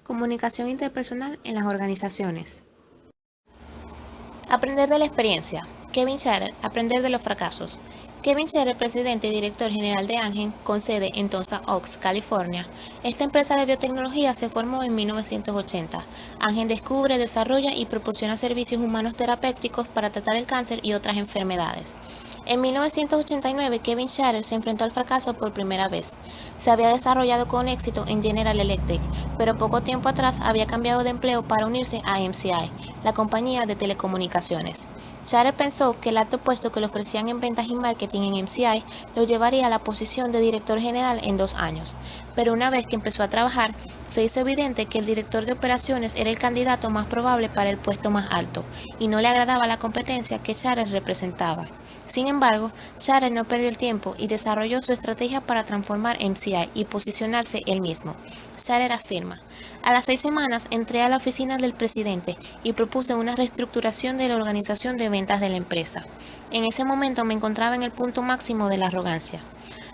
Comunicación interpersonal en las organizaciones. Aprender de la experiencia. Kevin Sharer, aprender de los fracasos. Kevin Sharer, presidente y director general de Amgen, con sede en Thousand Oaks, California. Esta empresa de biotecnología se formó en 1980. Amgen descubre, desarrolla y proporciona servicios humanos terapéuticos para tratar el cáncer y otras enfermedades. En 1989, Kevin Sharer se enfrentó al fracaso por primera vez. Se había desarrollado con éxito en General Electric, pero poco tiempo atrás había cambiado de empleo para unirse a MCI, la compañía de telecomunicaciones. Sharer pensó que el alto puesto que le ofrecían en ventas y marketing en MCI lo llevaría a la posición de director general en 2 años, pero una vez que empezó a trabajar, se hizo evidente que el director de operaciones era el candidato más probable para el puesto más alto, y no le agradaba la competencia que Sharer representaba. Sin embargo, Sharer no perdió el tiempo y desarrolló su estrategia para transformar MCI y posicionarse él mismo. Sharer afirma: a las 6 semanas entré a la oficina del presidente y propuse una reestructuración de la organización de ventas de la empresa. En ese momento me encontraba en el punto máximo de la arrogancia.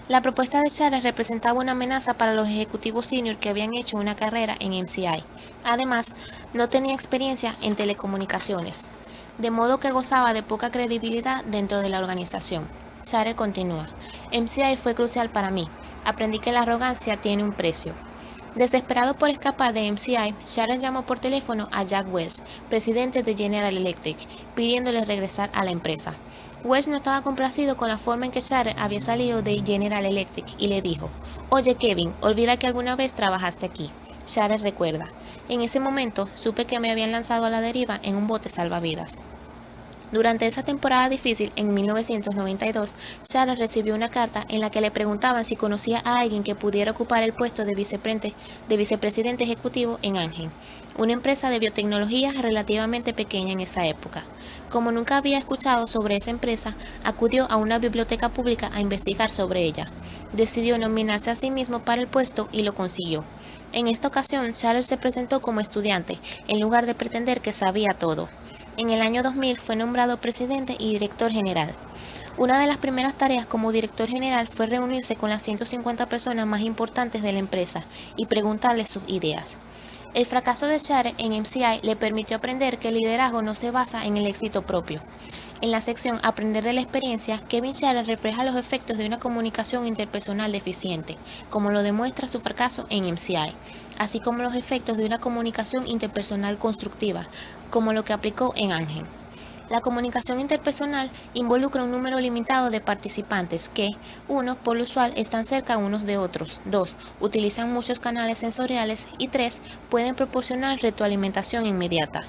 La propuesta de Sharer representaba una amenaza para los ejecutivos senior que habían hecho una carrera en MCI. Además, no tenía experiencia en telecomunicaciones, de modo que gozaba de poca credibilidad dentro de la organización. Sharer continúa: MCI fue crucial para mí. Aprendí que la arrogancia tiene un precio. Desesperado por escapar de MCI, Sharer llamó por teléfono a Jack Welch, presidente de General Electric, pidiéndole regresar a la empresa. Welch no estaba complacido con la forma en que Sharer había salido de General Electric y le dijo: oye Kevin, olvida que alguna vez trabajaste aquí. Sharer recuerda: en ese momento supe que me habían lanzado a la deriva en un bote salvavidas. Durante esa temporada difícil, en 1992, Sharer recibió una carta en la que le preguntaban si conocía a alguien que pudiera ocupar el puesto de vicepresidente ejecutivo en Amgen, una empresa de biotecnología relativamente pequeña en esa época. Como nunca había escuchado sobre esa empresa, acudió a una biblioteca pública a investigar sobre ella. Decidió nominarse a sí mismo para el puesto y lo consiguió. En esta ocasión, Sharer se presentó como estudiante, en lugar de pretender que sabía todo. En el año 2000 fue nombrado presidente y director general. Una de las primeras tareas como director general fue reunirse con las 150 personas más importantes de la empresa y preguntarles sus ideas. El fracaso de Sharer en MCI le permitió aprender que el liderazgo no se basa en el éxito propio. En la sección Aprender de la experiencia, Kevin Sharer refleja los efectos de una comunicación interpersonal deficiente, como lo demuestra su fracaso en MCI, así como los efectos de una comunicación interpersonal constructiva, como lo que aplicó en Amgen. La comunicación interpersonal involucra un número limitado de participantes que, 1, por lo usual, están cerca unos de otros, 2, utilizan muchos canales sensoriales y 3, pueden proporcionar retroalimentación inmediata.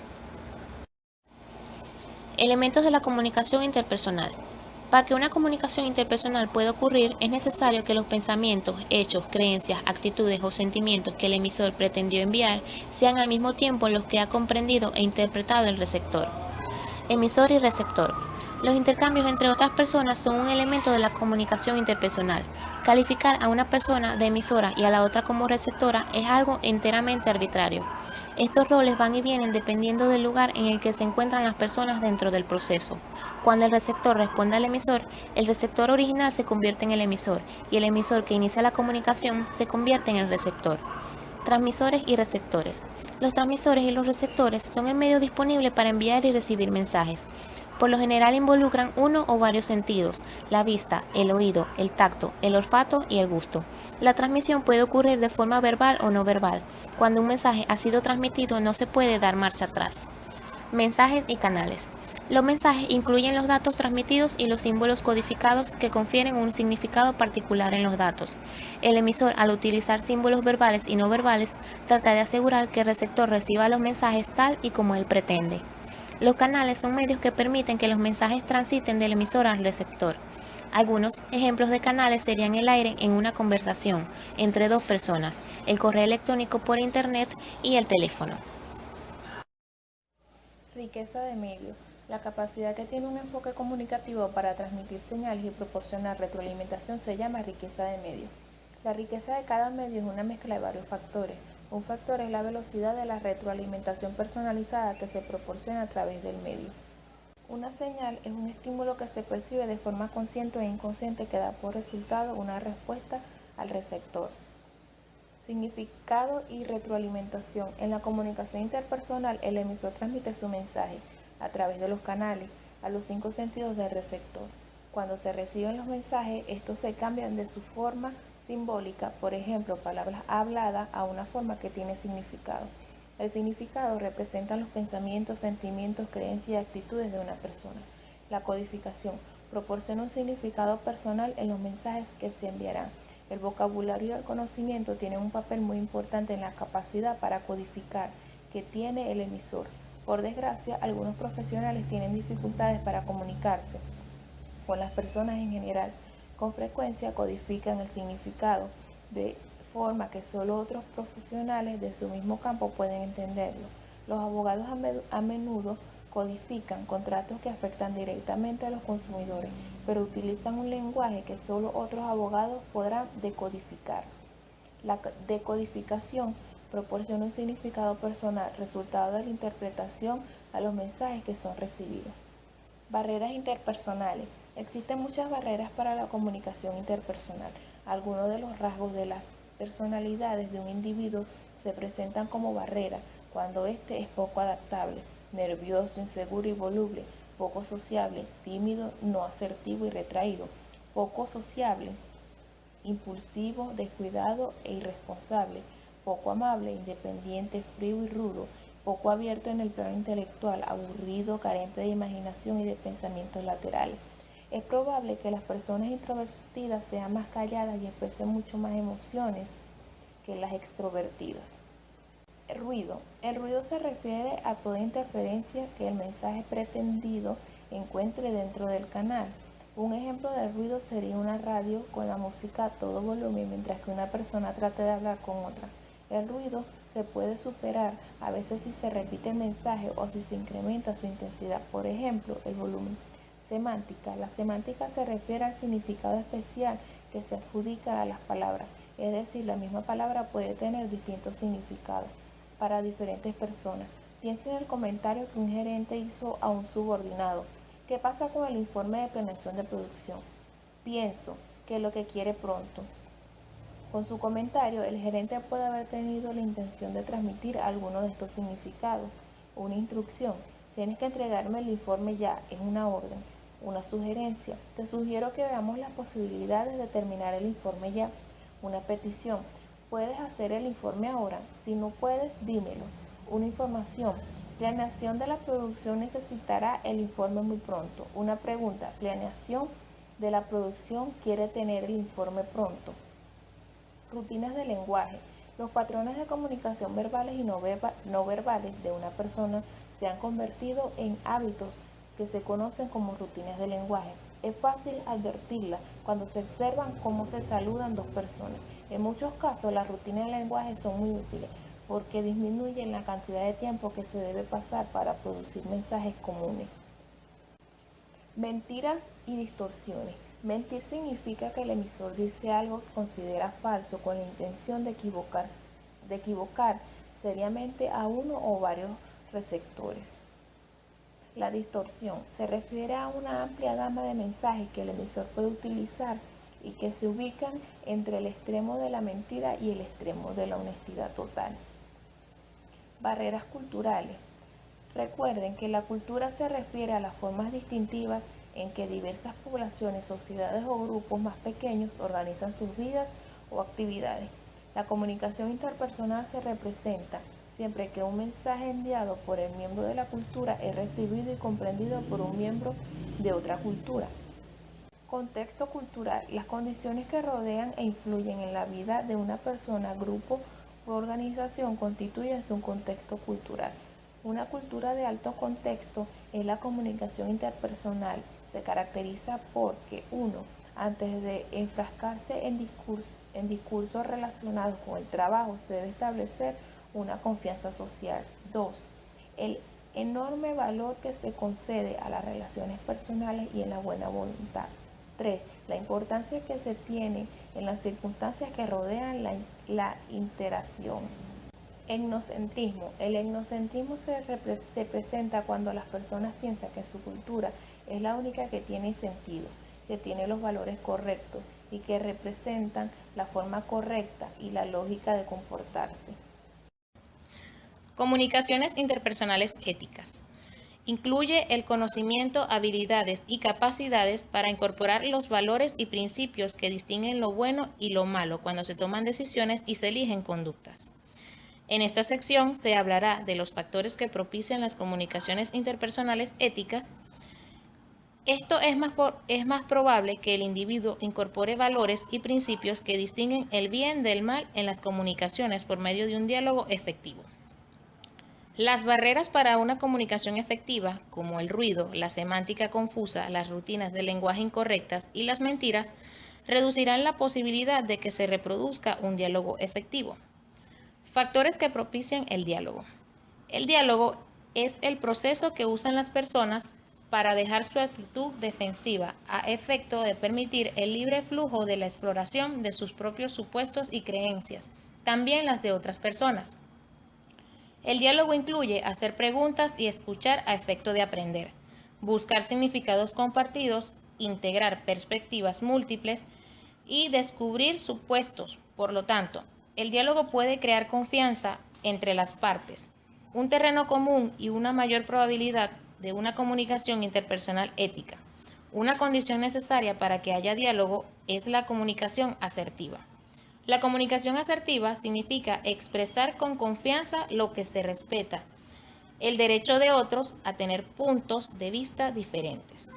Elementos de la comunicación interpersonal. Para que una comunicación interpersonal pueda ocurrir, es necesario que los pensamientos, hechos, creencias, actitudes o sentimientos que el emisor pretendió enviar sean al mismo tiempo los que ha comprendido e interpretado el receptor. Emisor y receptor. Los intercambios entre otras personas son un elemento de la comunicación interpersonal. Calificar a una persona de emisora y a la otra como receptora es algo enteramente arbitrario. Estos roles van y vienen dependiendo del lugar en el que se encuentran las personas dentro del proceso. Cuando el receptor responde al emisor, el receptor original se convierte en el emisor y el emisor que inicia la comunicación se convierte en el receptor. Transmisores y receptores. Los transmisores y los receptores son el medio disponible para enviar y recibir mensajes. Por lo general involucran uno o varios sentidos: la vista, el oído, el tacto, el olfato y el gusto. La transmisión puede ocurrir de forma verbal o no verbal. Cuando un mensaje ha sido transmitido, no se puede dar marcha atrás. Mensajes y canales. Los mensajes incluyen los datos transmitidos y los símbolos codificados que confieren un significado particular en los datos. El emisor, al utilizar símbolos verbales y no verbales, trata de asegurar que el receptor reciba los mensajes tal y como él pretende. Los canales son medios que permiten que los mensajes transiten del emisor al receptor. Algunos ejemplos de canales serían el aire en una conversación entre dos personas, el correo electrónico por internet y el teléfono. Riqueza de medios. La capacidad que tiene un enfoque comunicativo para transmitir señales y proporcionar retroalimentación se llama riqueza de medios. La riqueza de cada medio es una mezcla de varios factores. Un factor es la velocidad de la retroalimentación personalizada que se proporciona a través del medio. Una señal es un estímulo que se percibe de forma consciente o inconsciente que da por resultado una respuesta al receptor. Significado y retroalimentación. En la comunicación interpersonal, el emisor transmite su mensaje a través de los canales a los 5 sentidos del receptor. Cuando se reciben los mensajes, estos se cambian de su forma simbólica, por ejemplo, palabras habladas, a una forma que tiene significado. El significado representa los pensamientos, sentimientos, creencias y actitudes de una persona. La codificación proporciona un significado personal en los mensajes que se enviarán. El vocabulario y el conocimiento tienen un papel muy importante en la capacidad para codificar que tiene el emisor. Por desgracia, algunos profesionales tienen dificultades para comunicarse con las personas en general. Con frecuencia codifican el significado de forma que solo otros profesionales de su mismo campo pueden entenderlo. Los abogados a menudo codifican contratos que afectan directamente a los consumidores, pero utilizan un lenguaje que solo otros abogados podrán decodificar. La decodificación proporciona un significado personal, resultado de la interpretación a los mensajes que son recibidos. Barreras interpersonales. Existen muchas barreras para la comunicación interpersonal. Algunos de los rasgos de las personalidades de un individuo se presentan como barreras cuando éste es poco adaptable, nervioso, inseguro y voluble, poco sociable, tímido, no asertivo y retraído, poco sociable, impulsivo, descuidado e irresponsable, poco amable, independiente, frío y rudo, poco abierto en el plano intelectual, aburrido, carente de imaginación y de pensamientos laterales. Es probable que las personas introvertidas sean más calladas y expresen mucho más emociones que las extrovertidas. El ruido. El ruido se refiere a toda interferencia que el mensaje pretendido encuentre dentro del canal. Un ejemplo de ruido sería una radio con la música a todo volumen mientras que una persona trate de hablar con otra. El ruido se puede superar a veces si se repite el mensaje o si se incrementa su intensidad. Por ejemplo, el volumen. Semántica. La semántica se refiere al significado especial que se adjudica a las palabras, es decir, la misma palabra puede tener distintos significados para diferentes personas. Piensa en el comentario que un gerente hizo a un subordinado. ¿Qué pasa con el informe de planeación de producción? Pienso que lo que quiere pronto. Con su comentario, el gerente puede haber tenido la intención de transmitir alguno de estos significados. Una instrucción. Tienes que entregarme el informe ya, es una orden. Una sugerencia. Te sugiero que veamos las posibilidades de terminar el informe ya. Una petición. ¿Puedes hacer el informe ahora? Si no puedes, dímelo. Una información. Planeación de la producción necesitará el informe muy pronto. Una pregunta. Planeación de la producción quiere tener el informe pronto. Rutinas de lenguaje. Los patrones de comunicación verbales y no verbales de una persona se han convertido en hábitos que se conocen como rutinas de lenguaje. Es fácil advertirlas cuando se observan cómo se saludan dos personas. En muchos casos, las rutinas de lenguaje son muy útiles porque disminuyen la cantidad de tiempo que se debe pasar para producir mensajes comunes. Mentiras y distorsiones. Mentir significa que el emisor dice algo que considera falso con la intención de equivocar seriamente a uno o varios receptores. La distorsión se refiere a una amplia gama de mensajes que el emisor puede utilizar y que se ubican entre el extremo de la mentira y el extremo de la honestidad total. Barreras culturales. Recuerden que la cultura se refiere a las formas distintivas en que diversas poblaciones, sociedades o grupos más pequeños organizan sus vidas o actividades. La comunicación interpersonal se representa siempre que un mensaje enviado por el miembro de la cultura es recibido y comprendido por un miembro de otra cultura. Contexto cultural. Las condiciones que rodean e influyen en la vida de una persona, grupo u organización constituyen su contexto cultural. Una cultura de alto contexto es la comunicación interpersonal. Se caracteriza por que 1. Antes de enfrascarse en discursos relacionados con el trabajo, se debe establecer una confianza social. 2. El enorme valor que se concede a las relaciones personales y en la buena voluntad. 3. La importancia que se tiene en las circunstancias que rodean la interacción. Etnocentrismo. El etnocentrismo se presenta cuando las personas piensan que su cultura es la única que tiene sentido, que tiene los valores correctos y que representan la forma correcta y la lógica de comportarse. Comunicaciones interpersonales éticas. Incluye el conocimiento, habilidades y capacidades para incorporar los valores y principios que distinguen lo bueno y lo malo cuando se toman decisiones y se eligen conductas. En esta sección se hablará de los factores que propician las comunicaciones interpersonales éticas. Esto es más probable que el individuo incorpore valores y principios que distinguen el bien del mal en las comunicaciones por medio de un diálogo efectivo. Las barreras para una comunicación efectiva, como el ruido, la semántica confusa, las rutinas de lenguaje incorrectas y las mentiras, reducirán la posibilidad de que se reproduzca un diálogo efectivo. Factores que propician el diálogo. El diálogo es el proceso que usan las personas para dejar su actitud defensiva a efecto de permitir el libre flujo de la exploración de sus propios supuestos y creencias, también las de otras personas. El diálogo incluye hacer preguntas y escuchar a efecto de aprender, buscar significados compartidos, integrar perspectivas múltiples y descubrir supuestos. Por lo tanto, el diálogo puede crear confianza entre las partes, un terreno común y una mayor probabilidad de una comunicación interpersonal ética. Una condición necesaria para que haya diálogo es la comunicación asertiva. La comunicación asertiva significa expresar con confianza lo que se respeta, el derecho de otros a tener puntos de vista diferentes.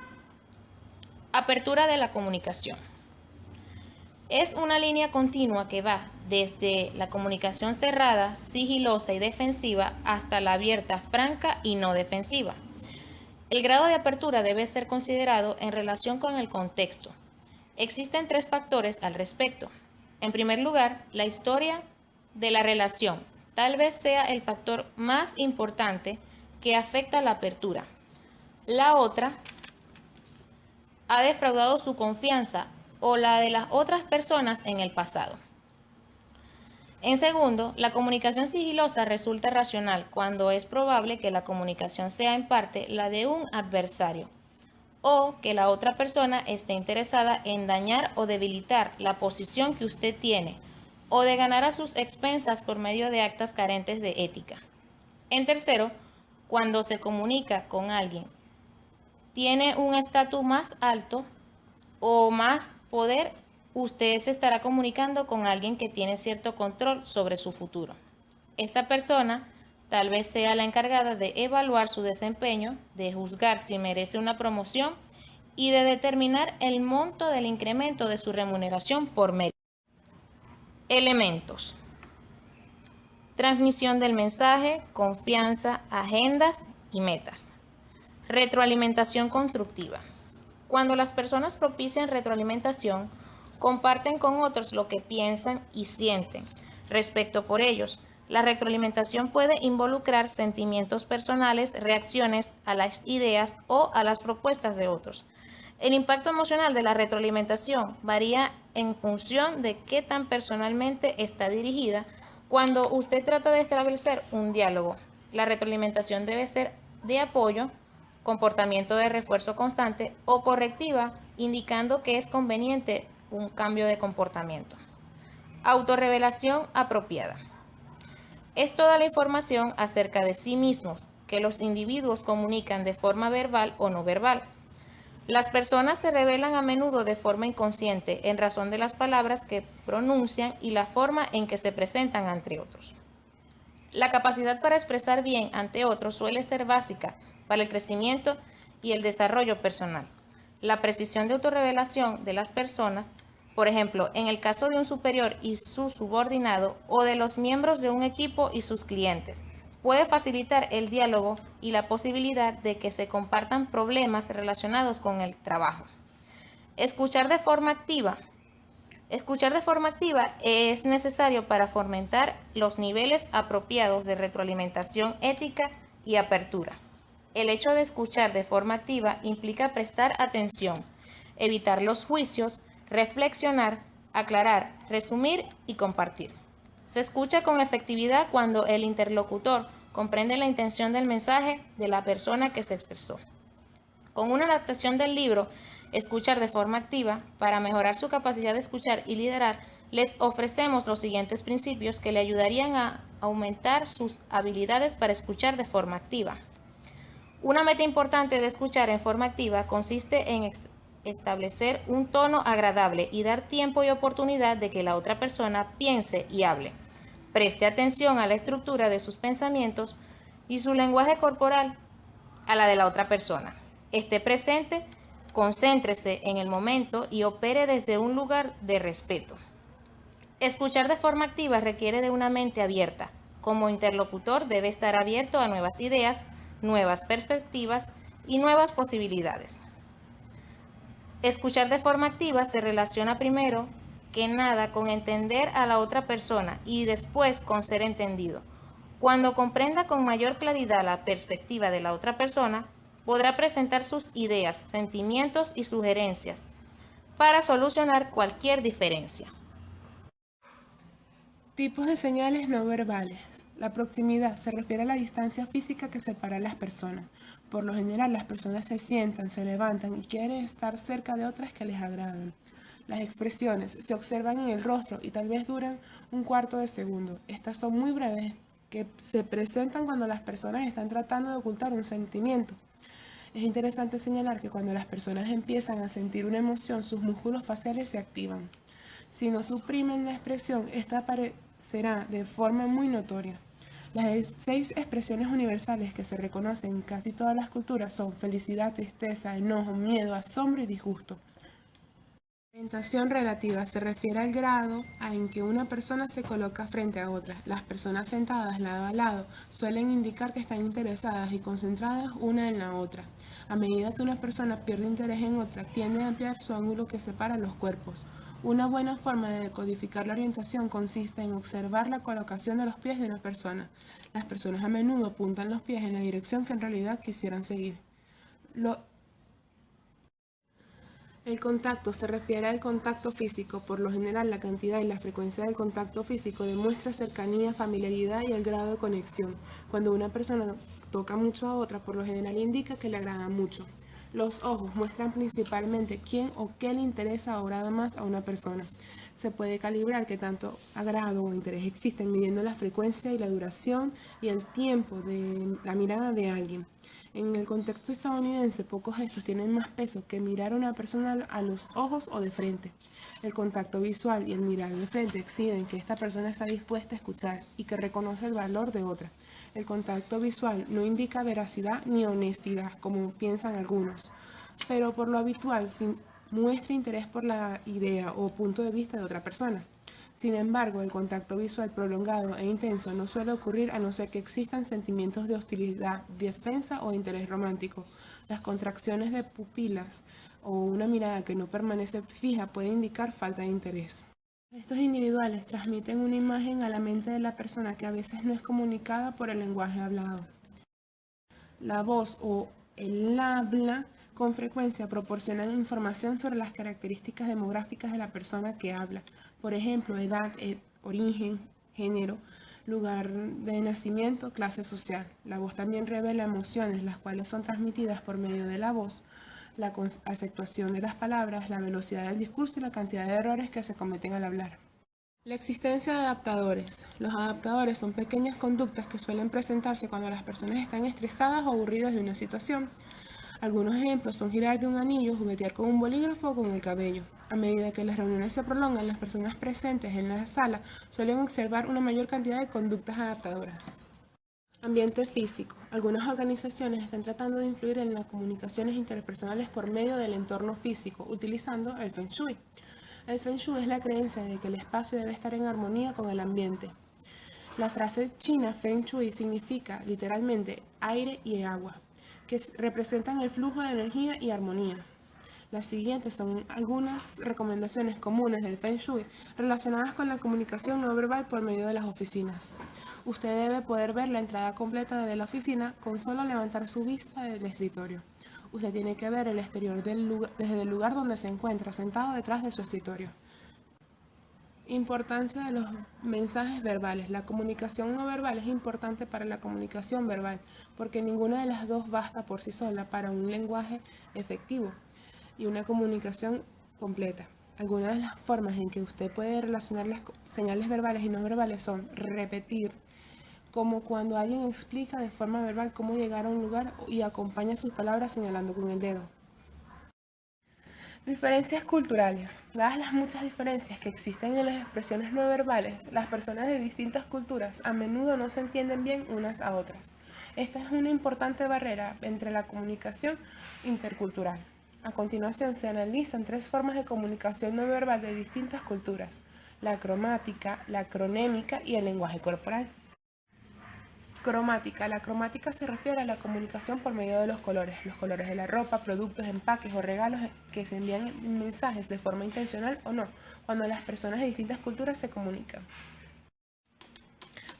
Apertura de la comunicación. Es una línea continua que va desde la comunicación cerrada, sigilosa y defensiva hasta la abierta, franca y no defensiva. El grado de apertura debe ser considerado en relación con el contexto. Existen 3 factores al respecto. En primer lugar, la historia de la relación tal vez sea el factor más importante que afecta la apertura. La otra ha defraudado su confianza o la de las otras personas en el pasado. En segundo, la comunicación sigilosa resulta racional cuando es probable que la comunicación sea en parte la de un adversario o que la otra persona esté interesada en dañar o debilitar la posición que usted tiene o de ganar a sus expensas por medio de actas carentes de ética. En tercero, cuando se comunica con alguien, tiene un estatus más alto o más poder, usted se estará comunicando con alguien que tiene cierto control sobre su futuro. Esta persona tal vez sea la encargada de evaluar su desempeño, de juzgar si merece una promoción y de determinar el monto del incremento de su remuneración por mérito. Elementos: transmisión del mensaje, confianza, agendas y metas. Retroalimentación constructiva. Cuando las personas propician retroalimentación, comparten con otros lo que piensan y sienten respecto por ellos. La retroalimentación puede involucrar sentimientos personales, reacciones a las ideas o a las propuestas de otros. El impacto emocional de la retroalimentación varía en función de qué tan personalmente está dirigida. Cuando usted trata de establecer un diálogo, la retroalimentación debe ser de apoyo, comportamiento de refuerzo constante o correctiva, indicando que es conveniente un cambio de comportamiento. Autorrevelación apropiada. Es toda la información acerca de sí mismos que los individuos comunican de forma verbal o no verbal. Las personas se revelan a menudo de forma inconsciente en razón de las palabras que pronuncian y la forma en que se presentan ante otros. La capacidad para expresar bien ante otros suele ser básica para el crecimiento y el desarrollo personal. La precisión de autorrevelación de las personas, por ejemplo, en el caso de un superior y su subordinado o de los miembros de un equipo y sus clientes, puede facilitar el diálogo y la posibilidad de que se compartan problemas relacionados con el trabajo. Escuchar de forma activa. Escuchar de forma activa es necesario para fomentar los niveles apropiados de retroalimentación ética y apertura. El hecho de escuchar de forma activa implica prestar atención, evitar los juicios, reflexionar, aclarar, resumir y compartir. Se escucha con efectividad cuando el interlocutor comprende la intención del mensaje de la persona que se expresó. Con una adaptación del libro escuchar de forma activa. Para mejorar su capacidad de escuchar y liderar, les ofrecemos los siguientes principios que le ayudarían a aumentar sus habilidades para escuchar de forma activa. Una meta importante de escuchar en forma activa consiste en establecer un tono agradable y dar tiempo y oportunidad de que la otra persona piense y hable. Preste atención a la estructura de sus pensamientos y su lenguaje corporal a la de la otra persona. Esté presente, concéntrese en el momento y opere desde un lugar de respeto. Escuchar de forma activa requiere de una mente abierta. Como interlocutor debe estar abierto a nuevas ideas, nuevas perspectivas y nuevas posibilidades. Escuchar de forma activa se relaciona primero que nada con entender a la otra persona y después con ser entendido. Cuando comprenda con mayor claridad la perspectiva de la otra persona, podrá presentar sus ideas, sentimientos y sugerencias para solucionar cualquier diferencia. Tipos de señales no verbales. La proximidad se refiere a la distancia física que separa a las personas. Por lo general, las personas se sientan, se levantan y quieren estar cerca de otras que les agradan. Las expresiones se observan en el rostro y tal vez duran un cuarto de segundo. Estas son muy breves, que se presentan cuando las personas están tratando de ocultar un sentimiento. Es interesante señalar que cuando las personas empiezan a sentir una emoción, sus músculos faciales se activan. Si no suprimen la expresión, esta aparecerá de forma muy notoria. Las 6 expresiones universales que se reconocen en casi todas las culturas son felicidad, tristeza, enojo, miedo, asombro y disgusto. Orientación relativa se refiere al grado en que una persona se coloca frente a otra. Las personas sentadas lado a lado suelen indicar que están interesadas y concentradas una en la otra. A medida que una persona pierde interés en otra, tiende a ampliar su ángulo que separa los cuerpos. Una buena forma de decodificar la orientación consiste en observar la colocación de los pies de una persona. Las personas a menudo apuntan los pies en la dirección que en realidad quisieran seguir. El contacto se refiere al contacto físico. Por lo general, la cantidad y la frecuencia del contacto físico demuestra cercanía, familiaridad y el grado de conexión. Cuando una persona toca mucho a otra, por lo general indica que le agrada mucho. Los ojos muestran principalmente quién o qué le interesa o agrada más a una persona. Se puede calibrar qué tanto agrado o interés existen midiendo la frecuencia y la duración y el tiempo de la mirada de alguien. En el contexto estadounidense, pocos gestos tienen más peso que mirar a una persona a los ojos o de frente. El contacto visual y el mirar de frente exhiben que esta persona está dispuesta a escuchar y que reconoce el valor de otra. El contacto visual no indica veracidad ni honestidad, como piensan algunos, pero por lo habitual muestra interés por la idea o punto de vista de otra persona. Sin embargo, el contacto visual prolongado e intenso no suele ocurrir a no ser que existan sentimientos de hostilidad, defensa o interés romántico. Las contracciones de pupilas o una mirada que no permanece fija puede indicar falta de interés. Estos individuales transmiten una imagen a la mente de la persona que a veces no es comunicada por el lenguaje hablado. La voz o el habla con frecuencia proporcionan información sobre las características demográficas de la persona que habla, por ejemplo, edad, origen, género, lugar de nacimiento, clase social. La voz también revela emociones, las cuales son transmitidas por medio de la voz, la acentuación de las palabras, la velocidad del discurso y la cantidad de errores que se cometen al hablar. La existencia de adaptadores. Los adaptadores son pequeñas conductas que suelen presentarse cuando las personas están estresadas o aburridas de una situación. Algunos ejemplos son girar de un anillo, juguetear con un bolígrafo o con el cabello. A medida que las reuniones se prolongan, las personas presentes en la sala suelen observar una mayor cantidad de conductas adaptadoras. Ambiente físico. Algunas organizaciones están tratando de influir en las comunicaciones interpersonales por medio del entorno físico, utilizando el Feng Shui. El Feng Shui es la creencia de que el espacio debe estar en armonía con el ambiente. La frase china Feng Shui significa literalmente aire y agua, que representan el flujo de energía y armonía. Las siguientes son algunas recomendaciones comunes del Feng Shui relacionadas con la comunicación no verbal por medio de las oficinas. Usted debe poder ver la entrada completa de la oficina con solo levantar su vista del escritorio. Usted tiene que ver el exterior desde el lugar donde se encuentra sentado detrás de su escritorio. Importancia de los mensajes verbales. La comunicación no verbal es importante para la comunicación verbal porque ninguna de las dos basta por sí sola para un lenguaje efectivo. y una comunicación completa. Algunas de las formas en que usted puede relacionar las señales verbales y no verbales son repetir, como cuando alguien explica de forma verbal cómo llegar a un lugar y acompaña sus palabras señalando con el dedo. Diferencias culturales. Dadas las muchas diferencias que existen en las expresiones no verbales, las personas de distintas culturas a menudo no se entienden bien unas a otras. Esta es una importante barrera entre la comunicación intercultural. A continuación se analizan 3 formas de comunicación no verbal de distintas culturas: la cromática, la cronémica y el lenguaje corporal. Cromática. La cromática se refiere a la comunicación por medio de los colores de la ropa, productos, empaques o regalos que se envían mensajes de forma intencional o no, cuando las personas de distintas culturas se comunican.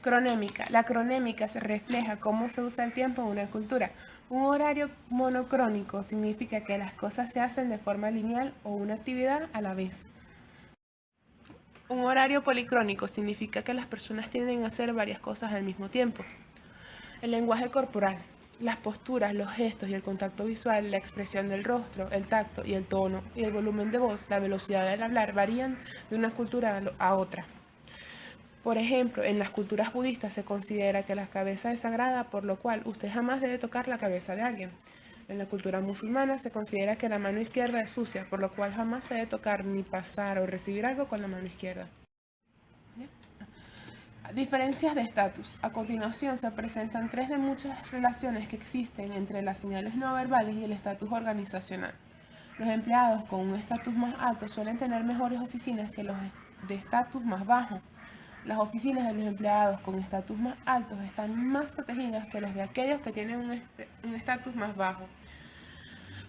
Cronémica. La cronémica se refleja cómo se usa el tiempo en una cultura. Un horario monocrónico significa que las cosas se hacen de forma lineal o una actividad a la vez. Un horario policrónico significa que las personas tienden a hacer varias cosas al mismo tiempo. El lenguaje corporal. Las posturas, los gestos y el contacto visual, la expresión del rostro, el tacto y el tono y el volumen de voz, la velocidad del hablar varían de una cultura a otra. Por ejemplo, en las culturas budistas se considera que la cabeza es sagrada, por lo cual usted jamás debe tocar la cabeza de alguien. En la cultura musulmana se considera que la mano izquierda es sucia, por lo cual jamás se debe tocar ni pasar o recibir algo con la mano izquierda. Diferencias de estatus. A continuación se presentan 3 de muchas relaciones que existen entre las señales no verbales y el estatus organizacional. Los empleados con un estatus más alto suelen tener mejores oficinas que los de estatus más bajo. Las oficinas de los empleados con estatus más altos están más protegidas que los de aquellos que tienen un estatus más bajo.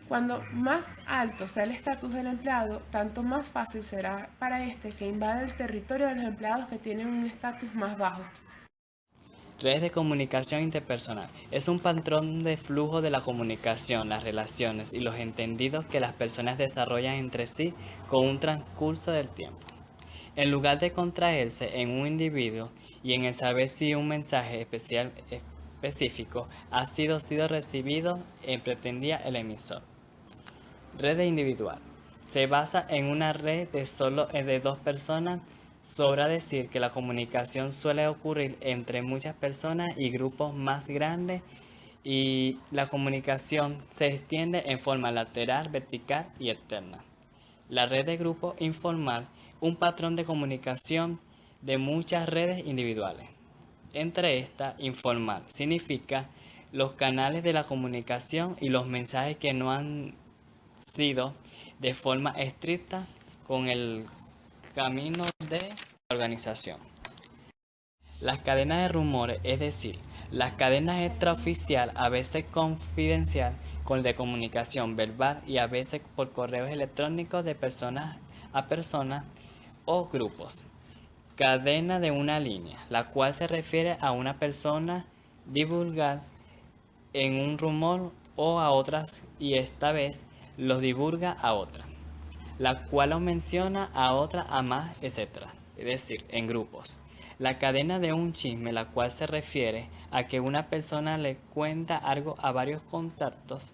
Cuando más alto sea el estatus del empleado, tanto más fácil será para este que invada el territorio de los empleados que tienen un estatus más bajo. Redes de comunicación interpersonal. Es un patrón de flujo de la comunicación, las relaciones y los entendidos que las personas desarrollan entre sí con un transcurso del tiempo. En lugar de contraerse en un individuo y en el saber si un mensaje específico ha sido recibido, pretendía el emisor. Red individual. Se basa en una red de solo de 2 personas. Sobra decir que la comunicación suele ocurrir entre muchas personas y grupos más grandes, y la comunicación se extiende en forma lateral, vertical y externa. La red de grupo informal, un patrón de comunicación de muchas redes individuales. Entre esta, informal significa los canales de la comunicación y los mensajes que no han sido de forma estricta con el camino de organización. Las cadenas de rumores, es decir, las cadenas extraoficial, a veces confidencial, con de comunicación verbal y a veces por correos electrónicos de personas a personas o grupos. Cadena de una línea, la cual se refiere a una persona divulgar en un rumor o a otras, y esta vez los divulga a otra, la cual los menciona a otra, a más, etc. Es decir, en grupos. La cadena de un chisme, la cual se refiere a que una persona le cuenta algo a varios contactos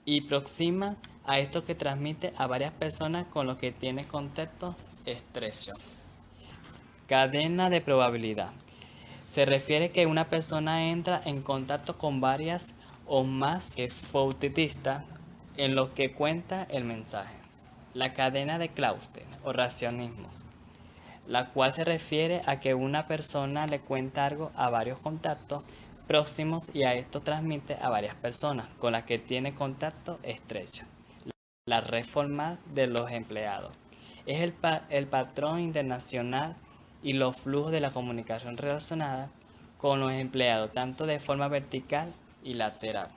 y próxima a esto que transmite a varias personas con los que tiene contacto estrecho. Cadena de probabilidad. Se refiere que una persona entra en contacto con varias o más que fautistas en lo que cuenta el mensaje. La cadena de Claustre o racionismos, la cual se refiere a que una persona le cuenta algo a varios contactos próximos y a esto transmite a varias personas con las que tiene contacto estrecho. La red formal de los empleados es el patrón internacional y los flujos de la comunicación relacionada con los empleados tanto de forma vertical y lateral.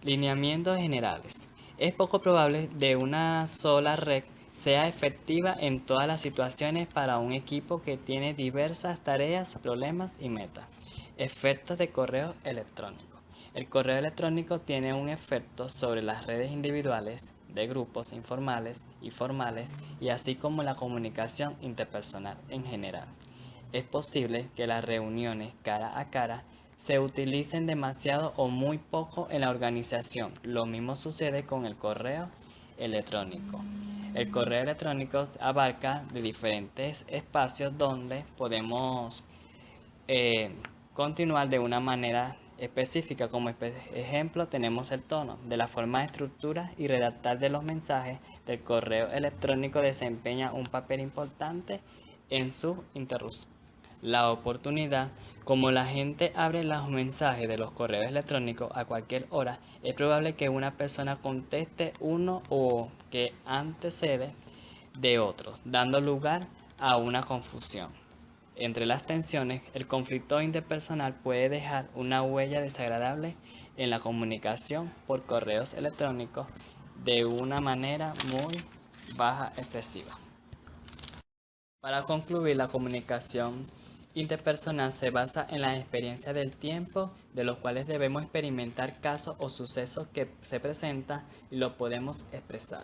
Lineamientos generales. Es poco probable de una sola red sea efectiva en todas las situaciones para un equipo que tiene diversas tareas, problemas y metas. Efectos de correo electrónico. El correo electrónico tiene un efecto sobre las redes individuales, de grupos informales y formales, y así como la comunicación interpersonal en general. Es posible que las reuniones cara a cara se utilicen demasiado o muy poco en la organización. Lo mismo sucede con el correo electrónico. El correo electrónico abarca de diferentes espacios donde podemos continuar de una manera específica. Como ejemplo tenemos el tono. De la forma de estructura y redactar de los mensajes del correo electrónico desempeña un papel importante en su interrupción. La oportunidad. Como la gente abre los mensajes de los correos electrónicos a cualquier hora, es probable que una persona conteste uno o que antecede de otros, dando lugar a una confusión. Entre las tensiones, el conflicto interpersonal puede dejar una huella desagradable en la comunicación por correos electrónicos de una manera muy baja expresiva. Para concluir, la comunicación interpersonal se basa en la experiencia del tiempo, de los cuales debemos experimentar casos o sucesos que se presentan y lo podemos expresar.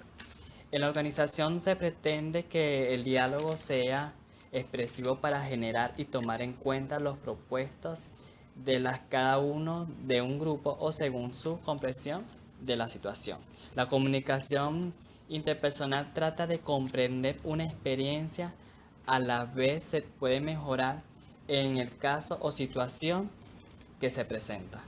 En la organización se pretende que el diálogo sea expresivo para generar y tomar en cuenta los propuestos de cada uno de un grupo o según su comprensión de la situación. La comunicación interpersonal trata de comprender una experiencia, a la vez se puede mejorar en el caso o situación que se presenta.